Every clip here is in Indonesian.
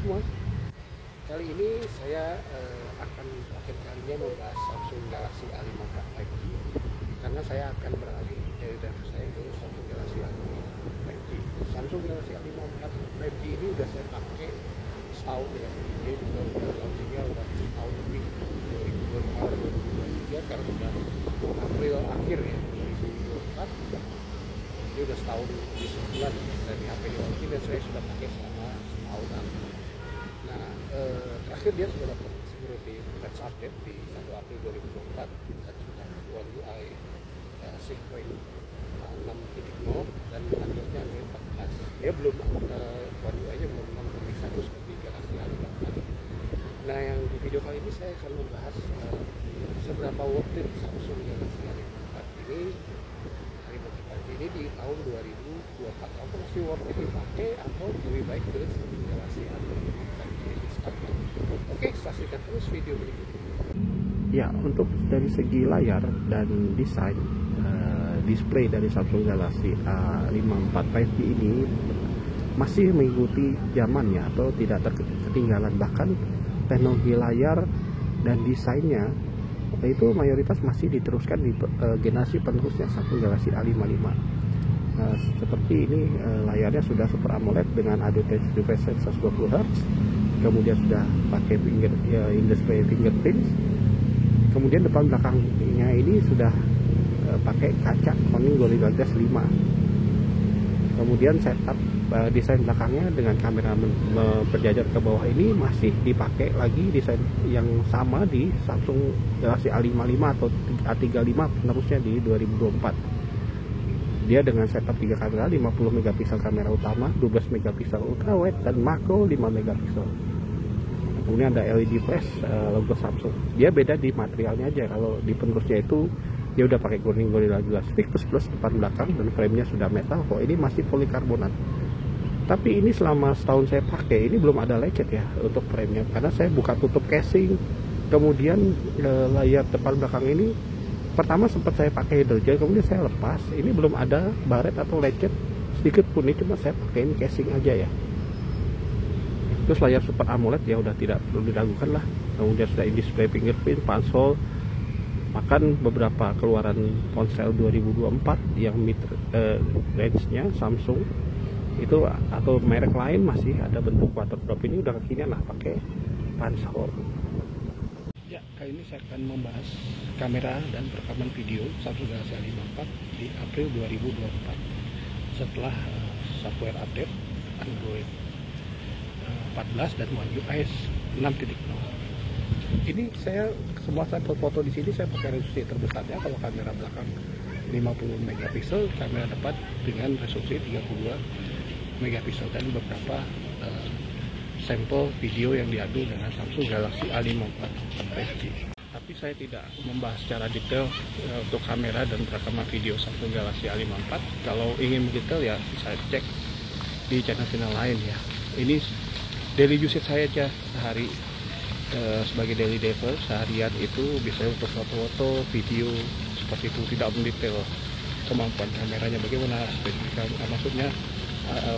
semua, kali ini saya akan terakhir kalinya membahas Samsung Galaxy A54 5G, karena saya akan beralih dari review saya ke Samsung Galaxy A54 5G. Samsung Galaxy A54 5G ini udah saya pakai setahun ya, dia juga udah launchingnya udah setahun lebih, 2023, sekarang sudah April akhir ya 2024. Ini udah setahun di sebulan dari HP di launching, dan saya sudah pakai selama setahunan. Nah, terakhir dia sudah dapat security patch update di 1 April 2024 dan sudah One UI 6.0 dan Androidnya Android 14. Dia belum One UI-nya belum 6.1 seperti Galaxy A54. Nah, yang di video kali ini saya akan membahas seberapa worth it Samsung Galaxy A54 ini di tahun 2024. Apakah masih worth it dipakai atau lebih baik ke Samsung Galaxy A54 ini sekarang? Oke, saksikan terus video berikutnya. Ya, untuk dari segi layar dan desain display dari Samsung Galaxy A54 5G ini masih mengikuti zamannya atau tidak ketinggalan. Bahkan teknologi layar dan desainnya itu mayoritas masih diteruskan di generasi penerusnya Samsung Galaxy A55. Seperti ini, layarnya sudah Super AMOLED dengan ADT refresh rate 120 Hz, kemudian sudah pakai in-display fingerprint, kemudian depan belakangnya ini sudah pakai kaca Corning Gorilla Glass 5. Kemudian setup desain belakangnya dengan kamera berjajar ke bawah ini masih dipakai lagi desain yang sama di Samsung Galaxy A55 atau A35 penerusnya di 2024. Dia dengan setup 3 kamera, 50 megapiksel kamera utama, 12 megapiksel ultrawide dan makro 5 megapiksel. Kemudian ada LED flash logo Samsung. Dia beda di materialnya aja. Kalau di penerusnya itu dia udah pakai Corning Gorilla Glass plus depan belakang dan framenya sudah metal. Kok ini masih polikarbonat. Tapi ini selama setahun saya pakai ini belum ada lecet ya untuk framenya, karena saya buka tutup casing. Kemudian layar depan belakang ini pertama sempat saya pakai hydrogel, kemudian saya lepas. Ini belum ada baret atau lecet sedikit pun, ini cuma saya pakai casing aja ya. Terus layar Super AMOLED ya udah tidak perlu diragukan lah. Kemudian sudah in-display fingerprint, pansol. Bahkan beberapa keluaran ponsel 2024 yang mid range-nya Samsung itu atau merek lain masih ada bentuk waterdrop, ini udah kekinian lah pakai pansol. Ya, kali ini saya akan membahas kamera dan perekaman video Samsung Galaxy A54 di April 2024 setelah software update Android 14 dan One UI 6.0. Ini saya semua sampel foto di sini saya pakai resolusi terbesarnya. Kalau kamera belakang 50 megapiksel, kamera depan dengan resolusi 32 megapiksel, dan beberapa sampel video yang diadu dengan Samsung Galaxy A54 5G. Tapi saya tidak membahas secara detail untuk kamera dan perekaman video Samsung Galaxy A54. Kalau ingin mendetail ya saya cek di channel-channel lain ya. Ini daily usage saya aja sehari. Sebagai daily diver seharian itu biasanya untuk foto-foto, video seperti itu, tidak mendetail kemampuan kameranya bagaimana, spesifikasi, maksudnya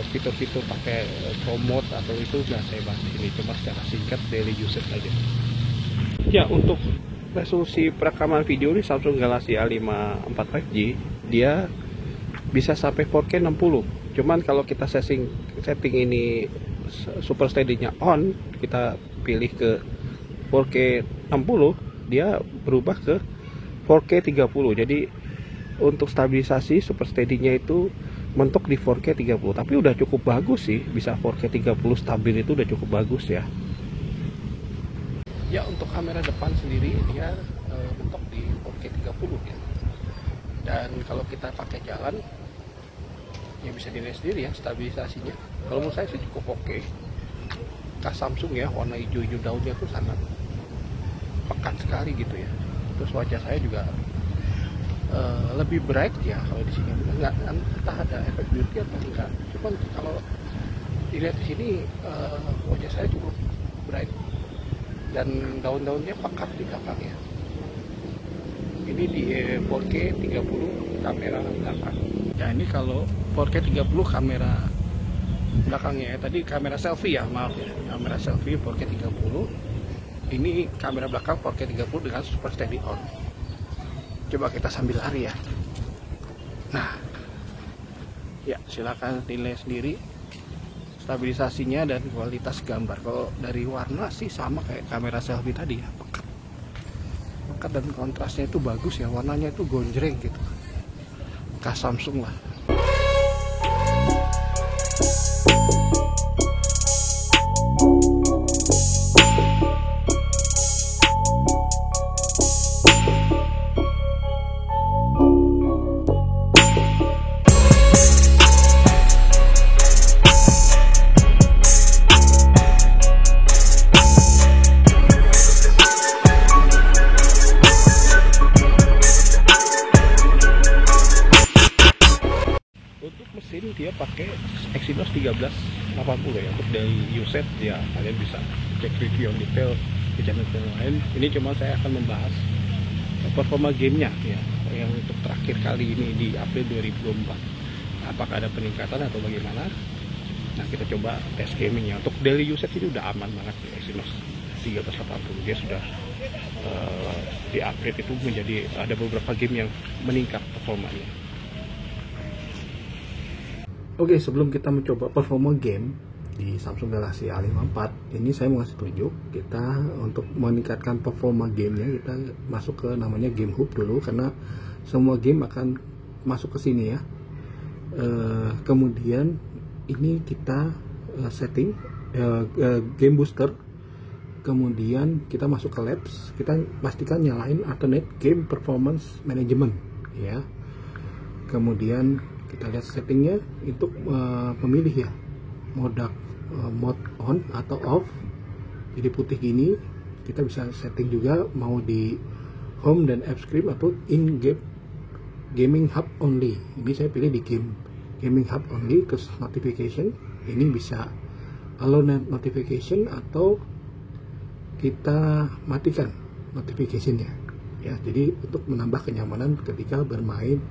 fitur-fitur pakai promote atau itu nggak saya bahas ini, cuma secara singkat daily usage aja. Ya, untuk resolusi perekaman video di Samsung Galaxy A54 5G dia bisa sampai 4K 60. Cuman kalau kita setting ini super steady-nya on, kita pilih ke 4K 60, dia berubah ke 4K 30. Jadi untuk stabilisasi super steady-nya itu mentok di 4K 30. Tapi udah cukup bagus sih, bisa 4K 30 stabil itu udah cukup bagus ya. Ya, untuk kamera depan sendiri dia mentok di 4K 30 ya. Dan kalau kita pakai jalan ya bisa dilihat sendiri ya stabilisasinya. Kalau menurut saya sih cukup oke. Khas Samsung ya, warna hijau-hijau daunnya tuh sangat pekat sekali gitu ya. Terus wajah saya juga lebih bright ya kalau di sini. Enggak, entah ada efek beauty atau enggak. Cuman kalau dilihat di sini wajah saya cukup bright dan daun-daunnya pekat di belakangnya. Ini di 4K 30 kamera belakang. Ya, ini kalau 4K 30 kamera belakangnya ya. Tadi kamera selfie ya, maaf ya, kamera selfie 4K 30. Ini kamera belakang 4K 30 dengan super steady on. Coba kita sambil lari ya. Nah, ya silakan nilai sendiri stabilisasinya dan kualitas gambar. Kalau dari warna sih sama kayak kamera selfie tadi ya, pekat dan kontrasnya itu bagus ya, warnanya itu gonjreng gitu, bekas Samsung lah. Dia pakai Exynos 1380 ya, untuk daily usage ya. Kalian bisa cek review yang detail di channel-channel lain. Ini cuma saya akan membahas performa gamenya ya, yang untuk terakhir kali ini di April 2024. Apakah ada peningkatan atau bagaimana? Nah, kita coba tes gamingnya. Untuk daily usage ini udah aman banget ya, Exynos 1380. Dia sudah di upgrade itu menjadi ada beberapa game yang meningkat performanya. Oke, sebelum kita mencoba performa game di Samsung Galaxy A54, ini saya mau ngasih tunjuk kita untuk meningkatkan performa gamenya. Kita masuk ke namanya Game Hub dulu, karena semua game akan masuk ke sini ya. Kemudian ini kita setting Game Booster. Kemudian kita masuk ke Labs, kita pastikan nyalain Alternate Game Performance Management ya. Kemudian kita lihat settingnya untuk memilih ya mode on atau off. Jadi putih gini, kita bisa setting juga mau di home dan app screen atau in game gaming hub only. Ini saya pilih di gaming hub only. Ke notification ini bisa allow notification atau kita matikan notificationnya ya. Jadi untuk menambah kenyamanan ketika bermain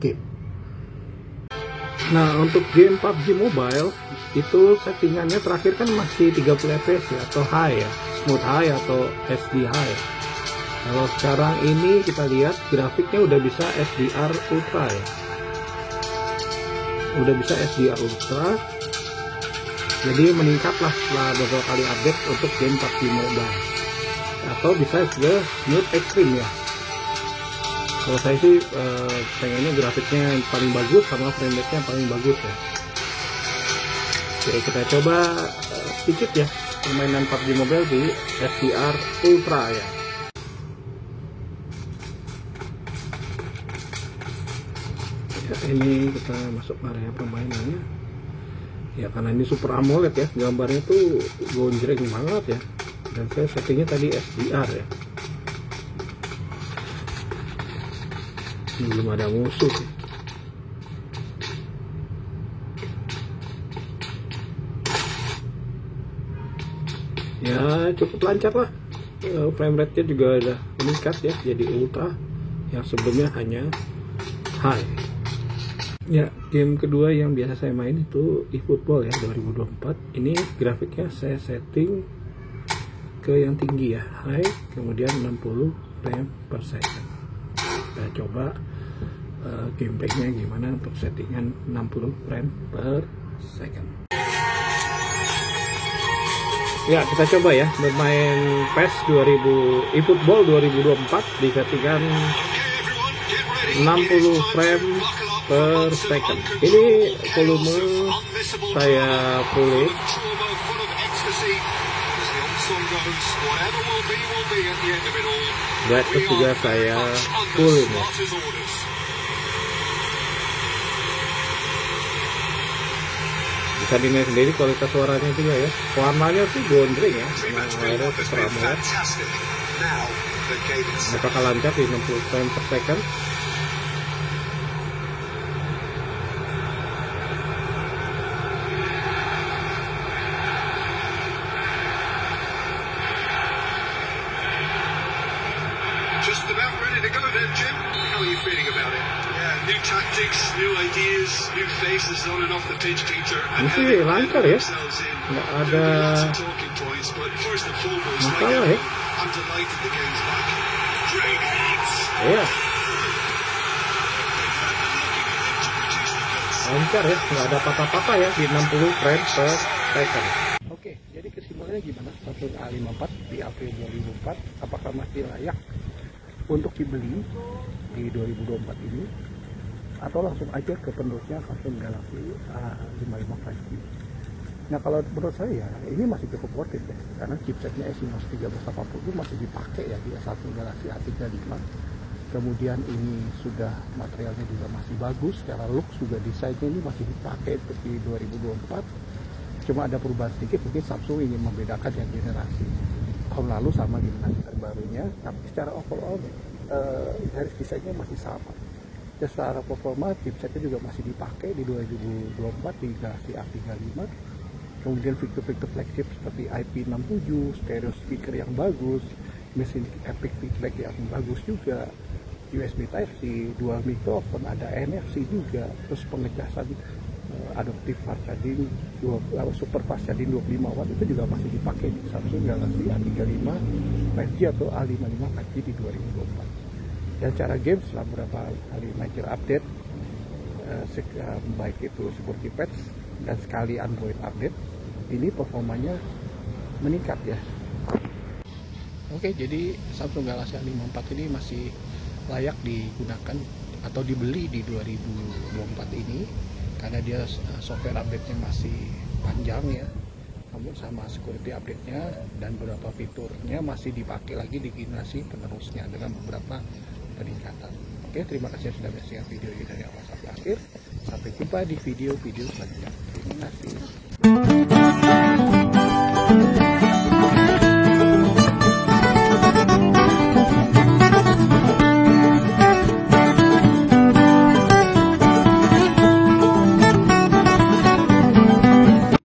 game. Nah, untuk game PUBG Mobile itu settingannya terakhir kan masih 30 fps ya, atau high ya, smooth high atau SD high. Kalau sekarang ini kita lihat grafiknya udah bisa SDR Ultra ya, udah bisa SDR Ultra. Jadi meningkatlah setelah beberapa kali update untuk game PUBG Mobile, atau bisa ke smooth extreme ya. Kalau saya sih pengennya grafiknya yang paling bagus sama frame rate-nya paling bagus ya. Oke, kita coba sedikit ya permainan PUBG Mobile di SDR Ultra ya. Ya, ini kita masuk area permainannya. Ya, karena ini Super AMOLED ya, gambarnya tuh gonjreng banget ya. Dan saya settingnya tadi SDR ya. Belum ada musuh sih. Ya cukup lancar lah. Frame rate nya juga udah meningkat ya, jadi ultra yang sebelumnya hanya high. Ya, game kedua yang biasa saya main itu eFootball ya 2024. Ini grafiknya saya setting ke yang tinggi ya, high, kemudian 60 frame per second. Kita coba gameplaynya gimana untuk settingan 60 frame per second. Ya, kita coba ya bermain PES 2000 eFootball 2024 di settingan 60 frame per second. Ini volume saya full. Brightness juga saya full ya. Bisa dinilai sendiri kualitas suaranya juga ya. Warnanya sih gondreng ya, memang akhirnya terang banget. Apakah lancar di 60 frame per second? Just about ready to go then, Jim. How are you feeling about it? New tactics, new ideas, new faces on and off the pitch, Peter. And Masih lancar ya, nggak ada talking points, but first and foremost, masalah ya. I'm delighted the game's back. Great hits. Iya, lancar ya, nggak ada patah-patah ya di 60 frame per second. Oke, jadi kesimpulannya gimana? Samsung A54 di April 2004, apakah masih layak untuk dibeli di 2024 ini? Atau langsung aja ke penerusnya Samsung Galaxy A55 5G? Nah, kalau menurut saya ini masih cukup worth it ya, karena chipsetnya Exynos 1380 itu masih dipakai ya di Samsung Galaxy A35. Kemudian ini sudah materialnya juga masih bagus, secara look juga desainnya ini masih dipakai seperti 2024. Cuma ada perubahan sedikit, mungkin Samsung ingin membedakan yang generasi tahun lalu sama generasi terbarunya, tapi secara overall garis desainnya masih sama. Dan secara performa chipsetnya juga masih dipakai di 2024 di Galaxy A35. Kemudian fitur-fitur flagship seperti IP67, stereo speaker yang bagus, mesin epic feedback yang bagus juga, USB Type-C, dual microphone, ada NFC juga, terus pengecasan adaptive fast charging, super fast charging 25 watt itu juga masih dipakai di Samsung Galaxy A35 5G atau A55 5G di 2024. Dan cara game setelah beberapa kali major update, baik itu security patch dan sekali Android update, ini performanya meningkat ya. Oke, jadi Samsung Galaxy A54 ini masih layak digunakan atau dibeli di 2024 ini karena dia software update-nya masih panjang ya, namun sama security update-nya dan beberapa fiturnya masih dipakai lagi di generasi penerusnya dengan beberapa peningkatan. Oke, terima kasih sudah menyaksikan video ini dari awal sampai akhir. Sampai jumpa di video-video selanjutnya. Terima kasih.